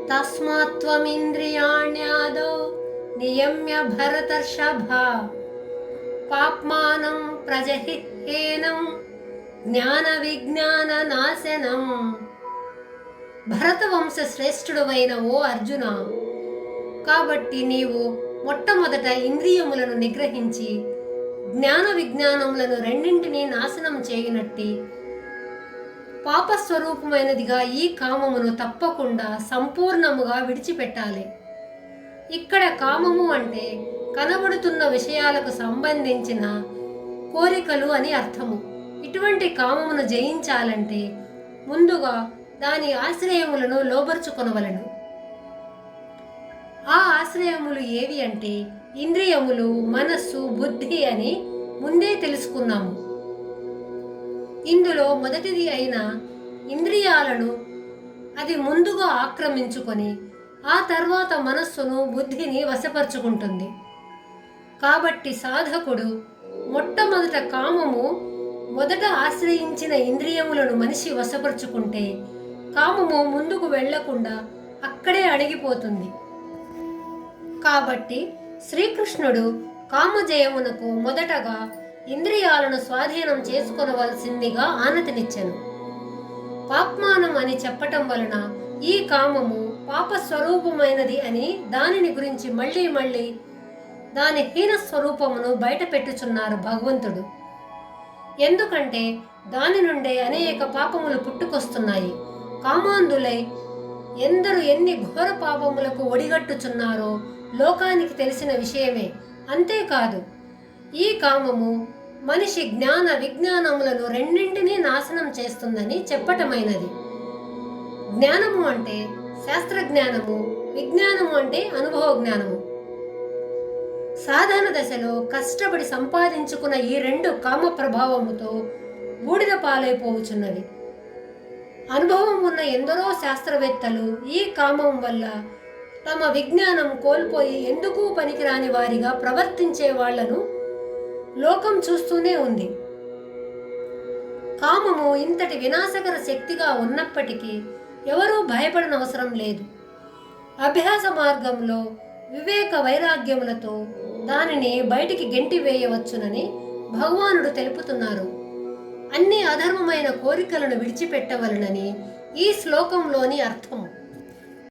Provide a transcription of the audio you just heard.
తస్మాత్త్వమింద్రియాణ్యాదో నియమ్య భరతర్షభ పాప్మానం ప్రజహిహేనం జ్ఞాన విజ్ఞాన నాశనం. భరతవంశ శ్రేష్ఠుడవైన ఓ అర్జున, కాబట్టి నీవు మొట్టమొదట ఇంద్రియములను నిగ్రహించి జ్ఞాన విజ్ఞానములను రెండింటినీ నాశనం చేయునట్టి పాపస్వరూపమైనదిగా ఈ కామమును తప్పకుండా సంపూర్ణముగా విడిచిపెట్టాలి. ఇక్కడ కామము అంటే కనబడుతున్న విషయాలకు సంబంధించిన కోరికలు అని అర్థము. ఇటువంటి కామమును జయించాలంటే ముందుగా దాని ఆశ్రయములను లోబర్చుకొనవలను. ఆ ఆశ్రయములు ఏవి అంటే ఇంద్రియములు, మనస్సు, బుద్ధి అని ముందే తెలుసుకున్నాము. ఇందులో మొదటిది అయిన ఇంద్రియాలను అది ముందుగా ఆక్రమించుకొని ఆ తర్వాత మనస్సును, బుద్ధిని వశపరుచుకుంటుంది. కాబట్టి సాధకుడు మొట్టమొదట కామము మొదట ఆశ్రయించిన ఇంద్రియములను మనిషి వశపరుచుకుంటే కామము ముందుకు వెళ్లకుండా అక్కడే అణిగిపోతుంది. కాబట్టి శ్రీకృష్ణుడు కామజయమునకు మొదటగా ఇంద్రియాలను స్వాధీనం చేసుకొనవలసిందిగా ఆనతినిచ్చెను. పాప్మానం అని చెప్పటం వలన ఈ కామము పాపస్వరూపమైనది అని దానిని గురించి మళ్ళీ మళ్ళీ దాని హీన స్వరూపమును బయట పెట్టుచున్నారు భగవంతుడు. ఎందుకంటే దాని నుండే అనేక పాపములు పుట్టుకొస్తున్నాయి. కామాంధులై ఎందరు ఎన్ని ఘోర పాపములకు ఒడిగట్టుచున్నారో లోకానికి తెలిసిన విషయమే. అంతేకాదు, ఈ కామము మనిషి జ్ఞాన విజ్ఞానములను రెండింటినీ నాశనం చేస్తుందని చెప్పటమైనది. జ్ఞానము అంటే శాస్త్రజ్ఞానము, విజ్ఞానము అంటే అనుభవ జ్ఞానము. సాధన దశలో కష్టపడి సంపాదించుకున్న ఈ రెండు కామ ప్రభావముతో బూడిద పాలైపోవచ్చున్నవి. అనుభవం ఉన్న ఎందరో శాస్త్రవేత్తలు ఈ కామం వల్ల తమ విజ్ఞానం కోల్పోయి ఎందుకు పనికిరాని వారిగా ప్రవర్తించే వాళ్లను లోకం చూస్తూనే ఉంది. కామము ఇంతటి వినాశకర శక్తిగా ఉన్నప్పటికీ ఎవరూ భయపడనవసరం లేదు. అభ్యాస మార్గంలో వివేక వైరాగ్యములతో దానిని బయటికి గెంటి వేయవచ్చునని భగవానుడు తెలుపుతున్నారు. అన్ని అధర్మమైన కోరికలను విడిచిపెట్టవలనని ఈ శ్లోకంలోని అర్థము.